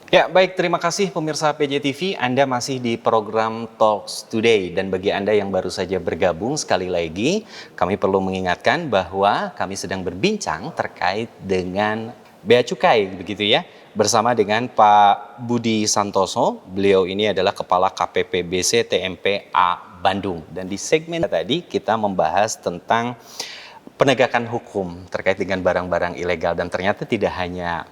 Ya, baik, terima kasih pemirsa PJTV. Anda masih di program Talks Today. Dan bagi Anda yang baru saja bergabung, sekali lagi kami perlu mengingatkan bahwa kami sedang berbincang terkait dengan Bea Cukai, begitu ya. Bersama dengan Pak Budi Santoso. Beliau ini adalah Kepala KPPBC TMPA Bandung. Dan di segmen tadi kita membahas tentang penegakan hukum terkait dengan barang-barang ilegal, dan ternyata tidak hanya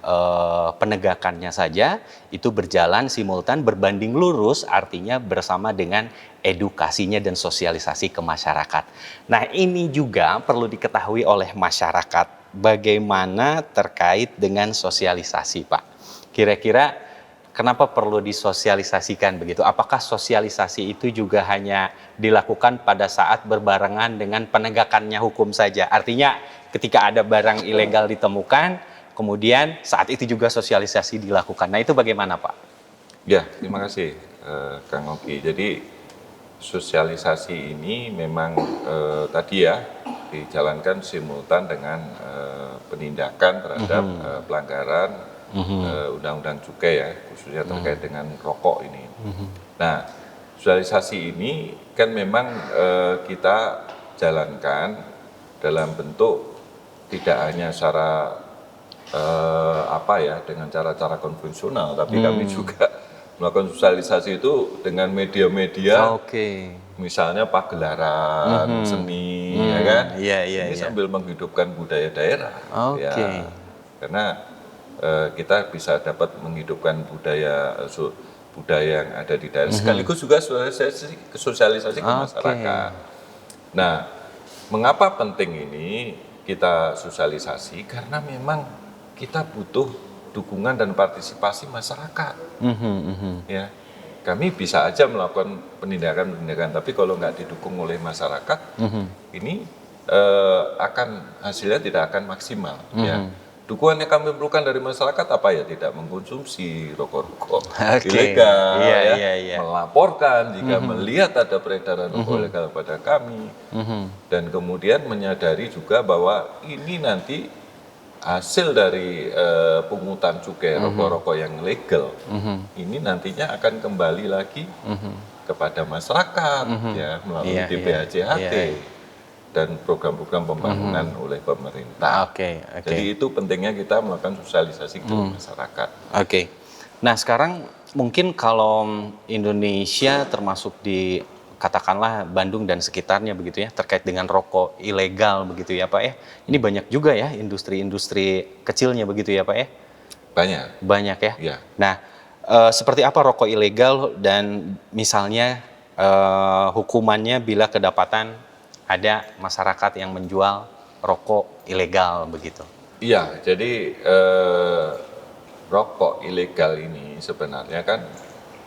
penegakannya saja itu berjalan simultan berbanding lurus, artinya bersama dengan edukasinya dan sosialisasi ke masyarakat. Nah, ini juga perlu diketahui oleh masyarakat bagaimana terkait dengan sosialisasi, Pak. Kira-kira kenapa perlu disosialisasikan begitu? Apakah sosialisasi itu juga hanya dilakukan pada saat berbarengan dengan penegakannya hukum saja? Artinya ketika ada barang ilegal ditemukan, kemudian saat itu juga sosialisasi dilakukan. Nah, itu bagaimana, Pak? Ya, terima kasih Kang Oki. Jadi sosialisasi ini memang tadi ya dijalankan simultan dengan penindakan terhadap pelanggaran Undang-Undang Cukai ya, khususnya terkait dengan rokok ini. Nah, sosialisasi ini kan memang kita jalankan dalam bentuk tidak hanya secara dengan cara-cara konvensional, tapi kami juga melakukan sosialisasi itu dengan media-media, misalnya pagelaran seni, ya kan? Ini sambil menghidupkan budaya daerah, ya, karena kita bisa dapat menghidupkan budaya yang ada di daerah, sekaligus juga sosialisasi ke masyarakat. Nah, mengapa penting ini kita sosialisasi? Karena memang kita butuh dukungan dan partisipasi masyarakat. Ya, kami bisa aja melakukan penindakan, tapi kalau nggak didukung oleh masyarakat, ini akan hasilnya tidak akan maksimal. Ya, dukungan yang kami perlukan dari masyarakat apa ya? Tidak mengkonsumsi rokok-rokok ilegal, melaporkan jika melihat ada peredaran rokok ilegal pada kami, dan kemudian menyadari juga bahwa ini nanti hasil dari pungutan cukai rokok-rokok yang legal, ini nantinya akan kembali lagi kepada masyarakat, ya, melalui DPHJHT. Dan program-program pembangunan oleh pemerintah. Jadi itu pentingnya kita melakukan sosialisasi ke masyarakat. Nah, sekarang mungkin kalau Indonesia termasuk di katakanlah Bandung dan sekitarnya begitu ya, terkait dengan rokok ilegal begitu ya, Pak ya. Ini banyak juga ya industri-industri kecilnya begitu ya, Pak ya. Banyak ya. Ya. Nah, seperti apa rokok ilegal dan misalnya hukumannya bila kedapatan ada masyarakat yang menjual rokok ilegal begitu? Iya, jadi rokok ilegal ini sebenarnya kan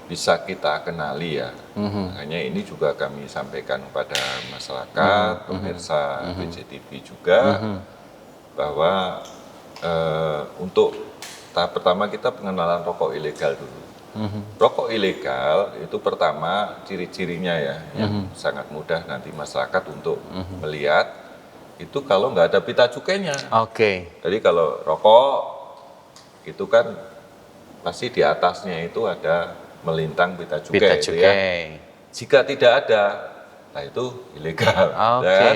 bisa kita kenali ya. Makanya ini juga kami sampaikan kepada masyarakat, pemirsa PJTV juga, bahwa untuk tahap pertama kita pengenalan rokok ilegal dulu. Rokok ilegal itu pertama ciri-cirinya ya, yang sangat mudah nanti masyarakat untuk melihat itu kalau nggak ada pita cukainya. Jadi kalau rokok itu kan pasti di atasnya itu ada melintang pita cukai. Ya. Jika tidak ada, nah itu ilegal. Ya.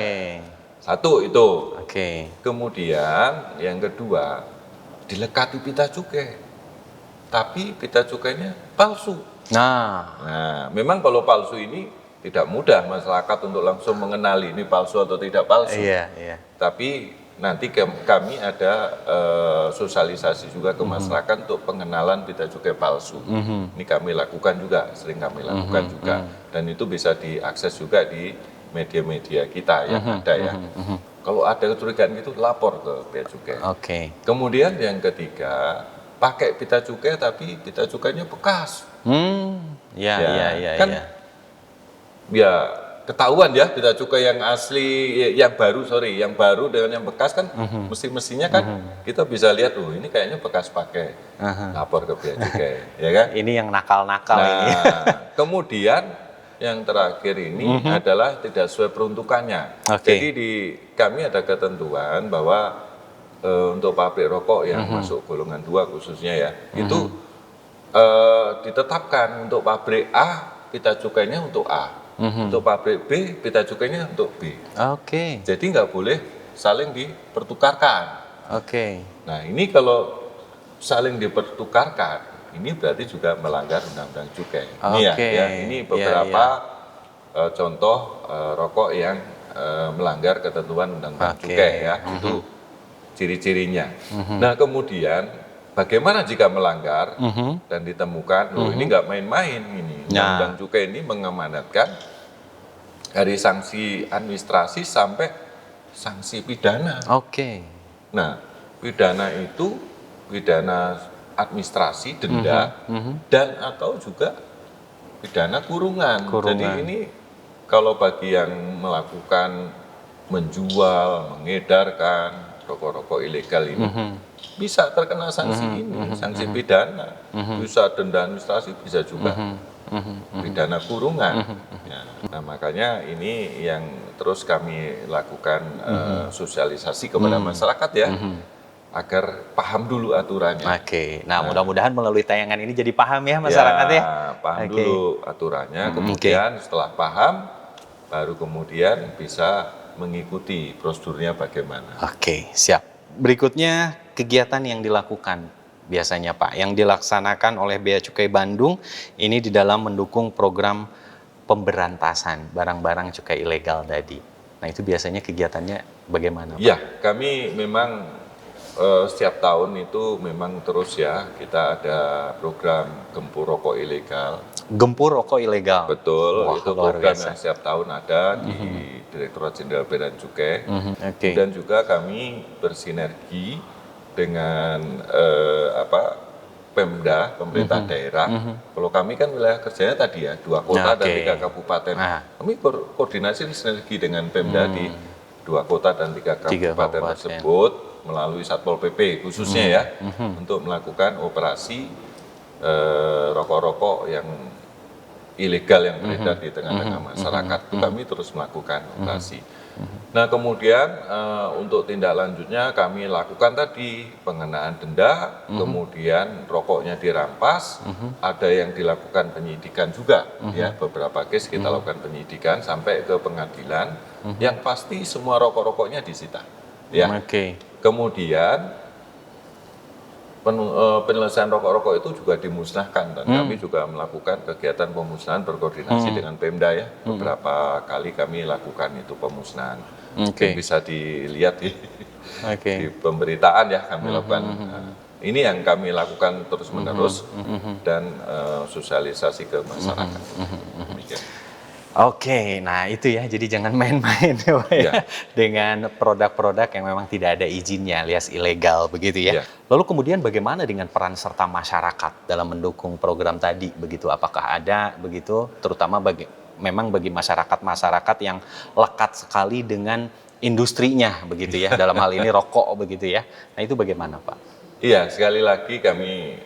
Satu itu. Kemudian yang kedua, dilekati pita cukai. Tapi pita cukainya palsu. Nah, memang kalau palsu ini tidak mudah masyarakat untuk langsung mengenali ini palsu atau tidak palsu. Tapi nanti kami ada sosialisasi juga ke masyarakat untuk pengenalan pita cukai palsu. Ini kami lakukan juga, sering kami lakukan juga. Dan itu bisa diakses juga di media-media kita yang ada ya. Kalau ada kecurigaan gitu, lapor ke Bea Cukai. Kemudian yang ketiga, pakai pita cukai tapi pita cukainya bekas. Ya ketahuan ya pita cukai yang asli, yang baru dengan yang bekas kan mestinya kan kita bisa lihat, ini kayaknya bekas pakai, lapor ke Bea Cukai, ya kan? Ini yang nakal-nakal ini. Kemudian yang terakhir ini adalah tidak sesuai peruntukannya. Jadi di kami ada ketentuan bahwa untuk pabrik rokok yang masuk golongan 2 khususnya ya, itu ditetapkan untuk pabrik A pita cukainya untuk A, untuk pabrik B pita cukainya untuk B. Oke. Jadi nggak boleh saling dipertukarkan. Oke. Nah ini kalau saling dipertukarkan, ini berarti juga melanggar undang-undang cukai. Ini Oke. ini Iya, beberapa iya. contoh rokok yang melanggar ketentuan undang-undang Oke. cukai ya, itu ciri-cirinya. Nah kemudian bagaimana jika melanggar dan ditemukan, loh ini nggak main-main ini. Undang-undang cukai ini mengamanatkan dari sanksi administrasi sampai sanksi pidana. Oke. Nah, pidana itu pidana administrasi, denda, dan atau juga pidana kurungan. Jadi ini kalau bagi yang melakukan menjual, mengedarkan rokok-rokok ilegal ini, bisa terkena sanksi ini, sanksi pidana, bisa denda administrasi, bisa juga pidana kurungan. Ya, nah makanya ini yang terus kami lakukan sosialisasi kepada masyarakat ya, agar paham dulu aturannya. Oke. Nah, mudah-mudahan melalui tayangan ini jadi paham ya masyarakat ya. Paham Oke. dulu aturannya, kemudian setelah paham, baru kemudian bisa mengikuti prosedurnya bagaimana. Oke, siap. Berikutnya kegiatan yang dilakukan biasanya Pak, yang dilaksanakan oleh Bea Cukai Bandung ini di dalam mendukung program pemberantasan barang-barang cukai ilegal tadi. Nah itu biasanya kegiatannya bagaimana Pak? Ya, kami memang setiap tahun itu memang terus ya, kita ada program Gempur Rokok Ilegal. Gempur rokok ilegal? Betul, Wah, itu luar program biasa. yang setiap tahun ada di Direktorat Jenderal Bea dan Cukai. Oke. Dan juga kami bersinergi dengan Pemda, pemerintah daerah. Kalau kami kan wilayah kerjanya tadi ya, 2 kota dan 3 kabupaten. Kami koordinasi sinergi dengan Pemda di 2 kota dan 3 kabupaten tersebut melalui Satpol PP khususnya ya, untuk melakukan operasi rokok-rokok yang ilegal yang beredar di tengah-tengah masyarakat. Itu kami terus melakukan operasi. Nah kemudian untuk tindak lanjutnya kami lakukan tadi pengenaan denda, kemudian rokoknya dirampas, ada yang dilakukan penyidikan juga, ya beberapa case kita lakukan penyidikan sampai ke pengadilan, yang pasti semua rokok-rokoknya disita. Ya. Kemudian penyelesaian rokok-rokok itu juga dimusnahkan dan kami juga melakukan kegiatan pemusnahan berkoordinasi dengan Pemda ya. Beberapa kali kami lakukan itu pemusnahan. Mungkin bisa dilihat di pemberitaan ya kami lakukan. Ini yang kami lakukan terus-menerus dan sosialisasi ke masyarakat. Oke, nah itu ya, jadi jangan main-main ya Pak ya, dengan produk-produk yang memang tidak ada izinnya alias ilegal begitu ya. Lalu kemudian bagaimana dengan peran serta masyarakat dalam mendukung program tadi begitu? Apakah ada begitu, terutama memang bagi masyarakat-masyarakat yang lekat sekali dengan industrinya begitu ya, dalam hal ini rokok begitu ya. Nah itu bagaimana Pak? Iya, sekali lagi kami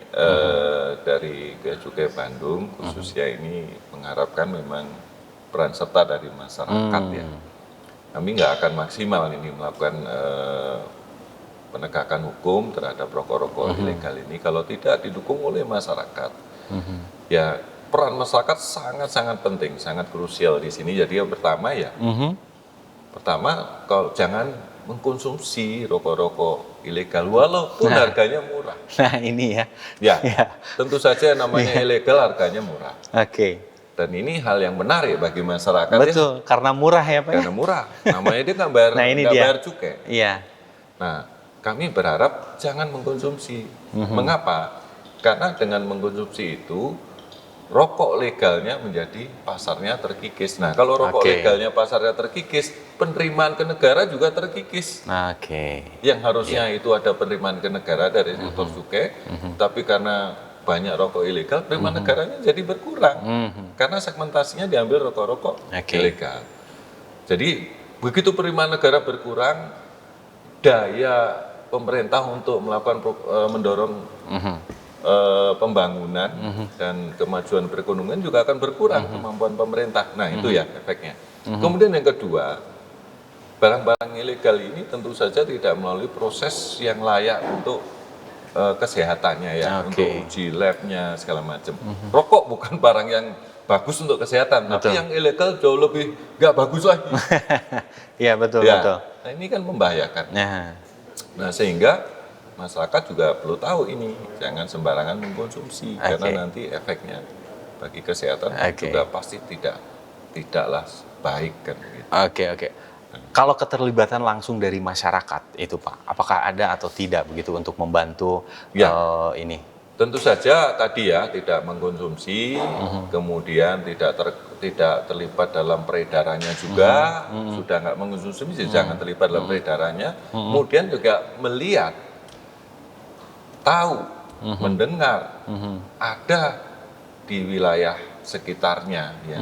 dari Bea Cukai Bandung khususnya ini mengharapkan memang peran serta dari masyarakat ya. Kami nggak akan maksimal ini melakukan penegakan hukum terhadap rokok-rokok ilegal ini kalau tidak didukung oleh masyarakat. Ya peran masyarakat sangat-sangat penting, sangat krusial di sini. Jadi yang pertama ya, pertama kalau jangan mengkonsumsi rokok-rokok ilegal walaupun harganya murah. Nah ini ya. Ya, tentu saja namanya ilegal harganya murah. Oke. Dan ini hal yang menarik bagi masyarakat. Betul, karena murah ya Pak. Karena murah, namanya dia nggak bayar, bayar cukai. Iya. Nah, kami berharap jangan mengkonsumsi. Mengapa? Karena dengan mengkonsumsi itu rokok legalnya menjadi pasarnya terkikis. Nah, kalau rokok legalnya pasarnya terkikis, penerimaan ke negara juga terkikis. Yang harusnya itu ada penerimaan ke negara dari sektor cukai, tapi karena banyak rokok ilegal, penerimaan negaranya jadi berkurang. Karena segmentasinya diambil rokok-rokok ilegal. Jadi, begitu penerimaan negara berkurang, daya pemerintah untuk melakukan mendorong pembangunan dan kemajuan perekonomian juga akan berkurang kemampuan pemerintah. Nah itu ya efeknya. Kemudian yang kedua, barang-barang ilegal ini tentu saja tidak melalui proses yang layak untuk kesehatannya ya, Oke. untuk uji labnya segala macam. Rokok bukan barang yang bagus untuk kesehatan, Betul. tapi yang ilegal jauh lebih nggak bagus lagi. Iya betul Ya, betul. nah ini kan membahayakan. Nah, Nah sehingga masyarakat juga perlu tahu ini, jangan sembarangan mengkonsumsi Oke. karena nanti efeknya bagi kesehatan Oke. juga pasti tidaklah baik kan gitu. oke. Kalau keterlibatan langsung dari masyarakat itu Pak, apakah ada atau tidak begitu untuk membantu Ya. ini? Tentu saja tadi ya tidak mengkonsumsi, kemudian tidak terlibat dalam peredarannya juga, sudah nggak mengkonsumsi jangan terlibat dalam peredarannya, kemudian juga melihat, tahu, mendengar ada di wilayah sekitarnya ya.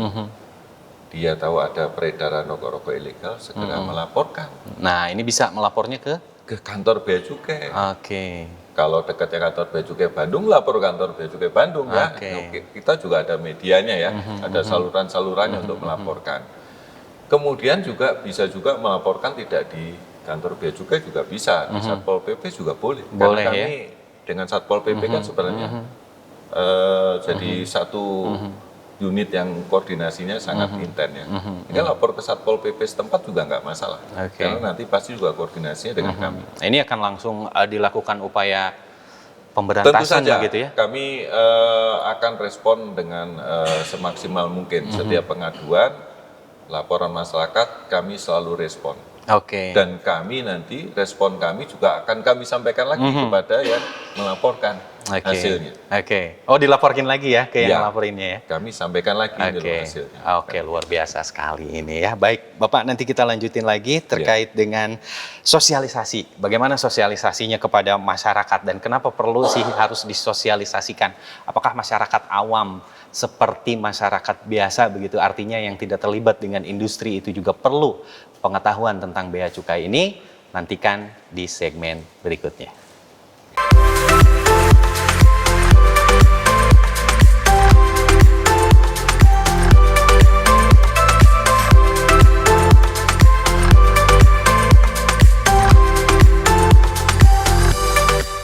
Dia tahu ada peredaran rokok-rokok ilegal, segera melaporkan Nah, ini bisa melapornya ke? ke kantor Bea Cukai. Oke. Kalau dekatnya kantor Bea Cukai Bandung, lapor kantor Bea Cukai Bandung ya. Oke. Nah, kita juga ada medianya ya, ada saluran-salurannya untuk melaporkan. Kemudian juga bisa juga melaporkan tidak di kantor Bea Cukai juga bisa, di Satpol PP juga boleh. Boleh, Karena kami dengan Satpol PP kan sebenarnya jadi satu unit yang koordinasinya sangat intens ya. Jika lapor ke Satpol PP setempat juga nggak masalah, Oke. karena nanti pasti juga koordinasinya dengan kami. Ini akan langsung dilakukan upaya Tentu pemberantasan saja begitu ya? kami akan respon dengan semaksimal mungkin. Setiap pengaduan, laporan masyarakat kami selalu respon. Oke. Dan kami nanti respon kami juga akan kami sampaikan lagi kepada yang melaporkan Oke. hasilnya. Oke. Oh, dilaporkin lagi ya ke yang Ya. laporinnya ya? Kami sampaikan lagi dulu Oke, hasilnya. oke, luar biasa sekali ini ya. Baik, Bapak nanti kita lanjutin lagi terkait dengan sosialisasi. Bagaimana sosialisasinya kepada masyarakat dan kenapa perlu sih harus disosialisasikan? Apakah masyarakat awam seperti masyarakat biasa begitu, artinya yang tidak terlibat dengan industri itu juga perlu pengetahuan tentang bea cukai ini? Nantikan di segmen berikutnya.